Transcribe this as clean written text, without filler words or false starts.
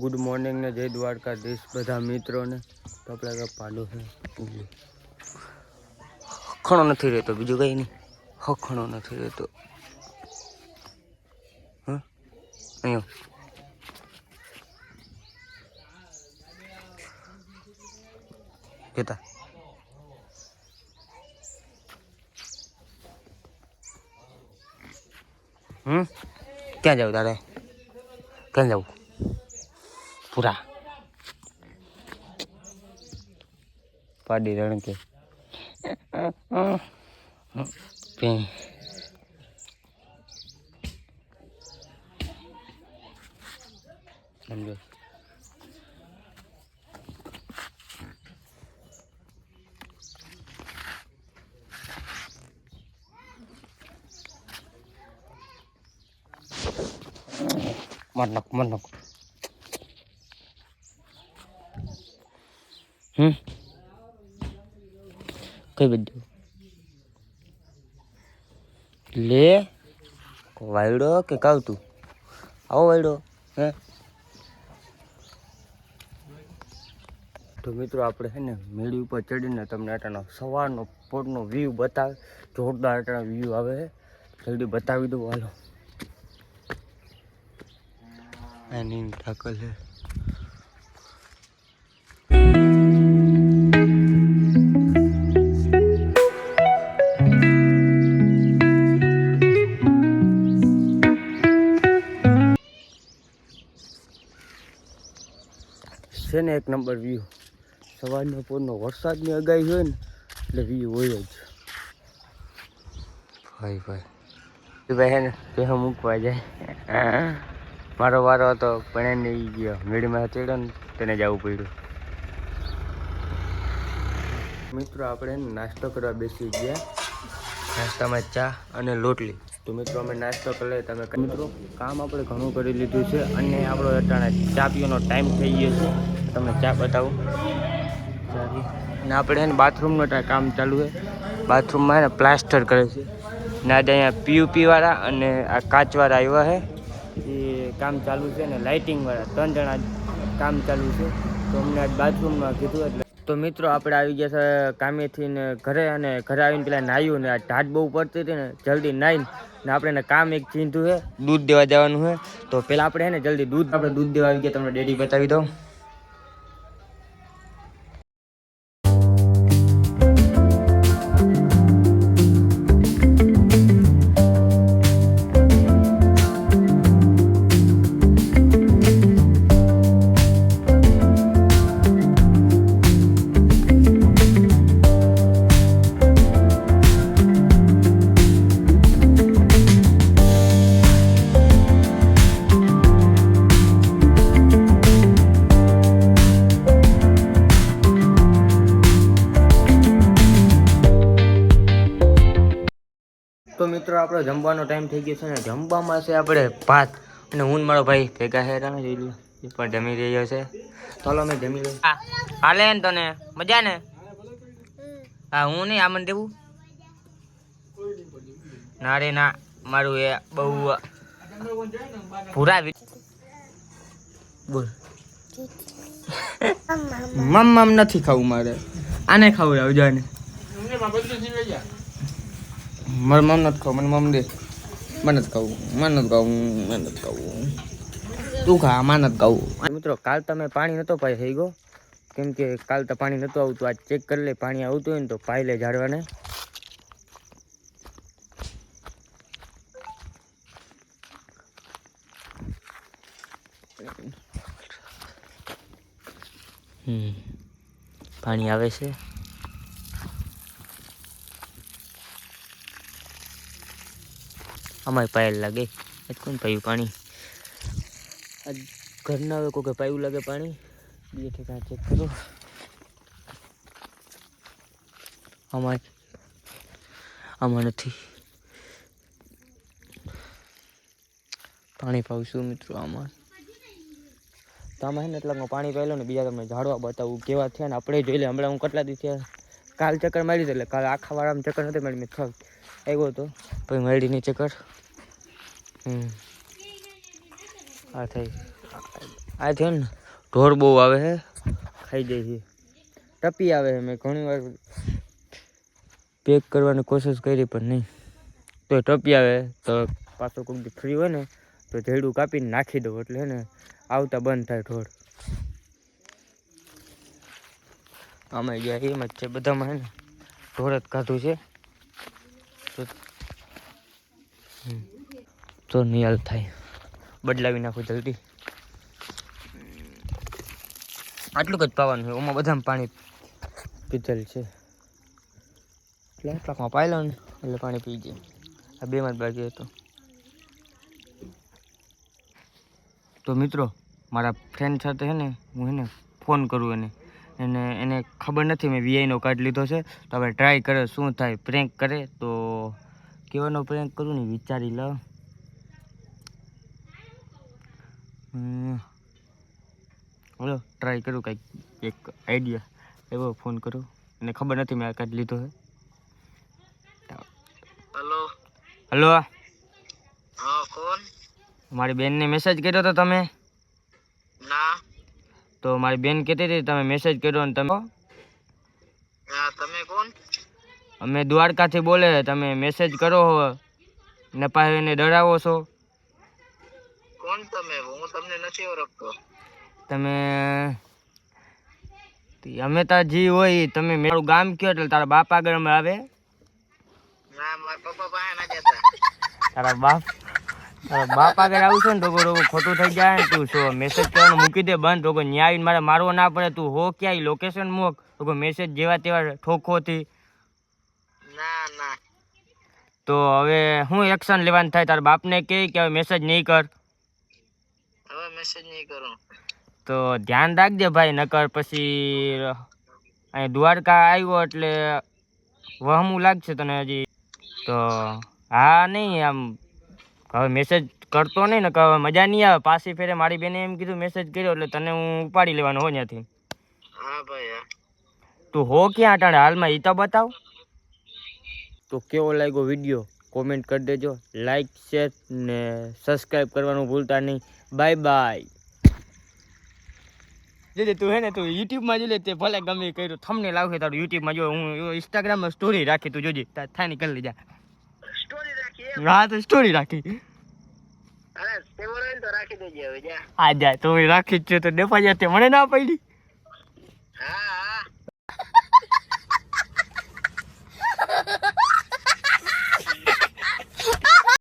Good morning ને જય દ્વારકાધીશ બધા મિત્રોને. તો આપણે પાડો છે હખણો નથી રહેતો, બીજું કંઈ નહીં, હખણો નથી રહેતો. હા અહીંયા કેતા ક્યાં જાવ તારે? ક્યાં જાવ? પૂરા પાડી રણ કે સમજો. મર નાખ કઈ બધું લે વાયડો કે કાવતું આવો વાયડો હે. તો મિત્રો આપણે છે ને મેળી ઉપર ચડીને તમને આટાનો સવારનો પોરનો વ્યૂ બતાવે. જોરદાર આટાનો વ્યૂ આવે છે, જલ્દી બતાવી દઉં હાલો. એની ઠાકલ છે. છે ને એક નંબર વ્યૂ. સવારનો પોરનો વરસાદની આગાહી હોય ને એટલે વ્યૂ હોય જ. ભાઈ હે ને તે મૂકવા જાય. મારો વારો હતો પણ એને ગયો મેળીમાં ચડ્યો ને તેને જવું પડ્યું. મિત્રો આપણે નાસ્તો કરવા બેસી ગયા. નાસ્તામાં ચા અને લોટલી. તો મિત્રો અમે નાસ્તો કરી લઈએ. તમે મિત્રો કામ આપણે ઘણું કરી લીધું છે અને આપણો અટાણે ચા પીવાનો ટાઈમ થઈ ગયો છે. તમને ચા બતાવું. ને આપણે એને બાથરૂમનું કામ ચાલુ છે. બાથરૂમમાં એને પ્લાસ્ટર કરે છે ને આજે અહીંયા પીયુપી વાળા અને આ કાચવાળા આવ્યા છે. એ કામ ચાલુ છે ને લાઇટિંગ વાળા 3 જણા કામ ચાલુ છે. તો અમને આજ બાથરૂમમાં કીધું એટલે. તો મિત્રો આપણે આવી ગયા છે કામેથી ને ઘરે, અને ઘરે આવીને પેલા નાહ્યું ને આ ઢાટ બહુ પડતી હતી ને જલ્દી નાહીને ને આપણે એને કામ એક ચીંધું છે, દૂધ દેવા જવાનું છે. તો પેલા આપણે હે ને જલ્દી દૂધ દેવા આવી ગયા. તમને ડેડી બતાવી દઉં. તો મિત્રો આપણો જમવાનો ટાઈમ થઈ ગયો છે ને જમવામાં છે આપણે ભાત અને હું મારો ભાઈ ભેગા છે. તમે જોઈ લો એ પણ જમી રહ્યો છે. ચાલો અમે જમી લઈએ. હાલે ને તને મજા ને? હા હું નહીં આમન દેવું ના રે ના, મારું એ બહુ પૂરા બોલ. મમ નથી ખાવું મારે, આને ખાવું આવજો આને. મારે મમ નથી ખાવું, મને મમ દે. મને નથી ખાવું, તું ખા, માં નથી ખાવું. મિત્રો કાલ તમે પાણી નતો પાઈ થઈ ગયો, કેમ કે કાલ તો પાણી નતું આવતું. આજ ચેક કરી લે, પાણી આવતું હોય ને તો પાઈ લે ઝાડવાને. પાણી આવે છે. અમારે પાયલ લાગે. કોણ પાયું પાણી? આજ ઘરના હવે કોઈ પાયું લાગે પાણી. બે ઠેકાણા ચેક કરો. આમાં નથી પાણી પાવશું મિત્રો. આમાં તો આમાં છે ને એટલા પાણી પાઈ લો ને બીજા તમને ઝાડવા બતાવું કેવા થયા ને આપણે જોઈ લે. હમણાં હું કેટલા દી થયા કાલ ચક્કર મારી એટલે કાલ આખા વાળામાં ચક્કર નથી મારી. મેં આવ્યો હતો પછી મારી ની ચક્કર. આ થઈ આ છે ને ઢોર બહુ આવે છે, ખાઈ જાય છે. ટપી આવે છે. મેં ઘણી વાર પેક કરવાની કોશિશ કરી પણ નહીં. તો ટપી આવે તો પાછો કોઈ ફ્રી હોય ને તો જેડું કાપીને નાખી દઉં એટલે હે ને આવતા બંધ થાય ઢોર. આમાં ગયા એમ જ છે બધામાં હે ને ઢોર જ કાઢું છે તો નિયાલ થાય. બદલાવી નાખું જલ્દી. આટલું જ પાવાનું છે. ઓમાં બધામાં પાણી પીધેલ છે એટલે આટલામાં પાઈ લો ને એટલે પાણી પી જાય. આ બેમાં જ બાકી હતો. તો મિત્રો મારા ફ્રેન્ડ સાથે છે ને હું એને ફોન કરું એને ખબર નથી મેં વીઆઈનો કાર્ડ લીધો છે. તો હવે ટ્રાય કરે શું થાય. પ્રેન્ક કરે તો કેવાનો પ્રેન્ક કરું ને વિચારી લો. બોલો ટ્રાય કરું કંઈક એક આઈડિયા એવો ફોન કરું. એને ખબર નથી મેં આ કાર્ડ લીધો છે. Hello hello. હા કોણ? મારી બેનને મેસેજ કર્યો તો તમે? ના. તો મારી બેન કહેતી હતી તમે મેસેજ કર્યો ને તમે તમે કોણ? અમે દ્વારકાથી બોલે. તમે મેસેજ કરો ને પાછો એને ડરાવો છો. કોણ તમે? હું તમને નથી ઓળખતો. તમે અમે તાર જી હોય તમે મારું ગામ કયો એટલે તારા બાપ આગળ અમે આવે. ના મારા પપ્પા પાસે ના જતા. તારા બાપ આગળ આવું છે ને તો ખોટું થઈ જાય ને. તું શું મેસેજ કરવાનું મૂકી દે બંધ. તો ન્યાય મારે મારવો ના પડે. તું હો ક્યાંય લોકેશન મૂક તો મેસેજ જેવા તેવા ઠોકોથી. ના ના. તો હવે શું એક્શન લેવાનું થાય? તારા બાપને કહે કે હવે મેસેજ નહીં કર. હવે મેસેજ નહીં કરું. તો ધ્યાન રાખજે ભાઈ, નકર પછી અહીં દ્વારકા આવ્યો એટલે વહમું લાગશે તને હજી. તો હા નહીં આમ હવે મેસેજ કરતો નહીં ને હવે મજા નહીં આવે. પાછી ફેરે મારી બેને એમ કીધું મેસેજ કર્યો એટલે તને હું ઉપાડી લેવાનો હો ત્યાંથી. હા ભાઈ હા. તું હો ક્યાં અટાણે હાલમાં? ઈ તો બતાવ. તો કેવો લાગ્યો વિડીયો કોમેન્ટ કરી દેજો. લાઈક શેર ને સબસ્ક્રાઈબ કરવાનું ભૂલતા નહીં. Bye bye. જોજે તું હે ને તું યુટ્યુબમાં જોઈ લે. તે ભલે ગમે કર્યું થંબનેલ આવશે તારું યુટ્યુબમાં જો. હું ઇન્સ્ટાગ્રામમાં સ્ટોરી રાખી. તું જોજે થાય ને કરી લેજા. સ્ટોરી રાખી? હા તો સ્ટોરી રાખી. અરે તે બોલે તો રાખી દેજે હવે જા. આ જા તો રાખી જ છે તો દેફા જા. તે મને ના પડી. હા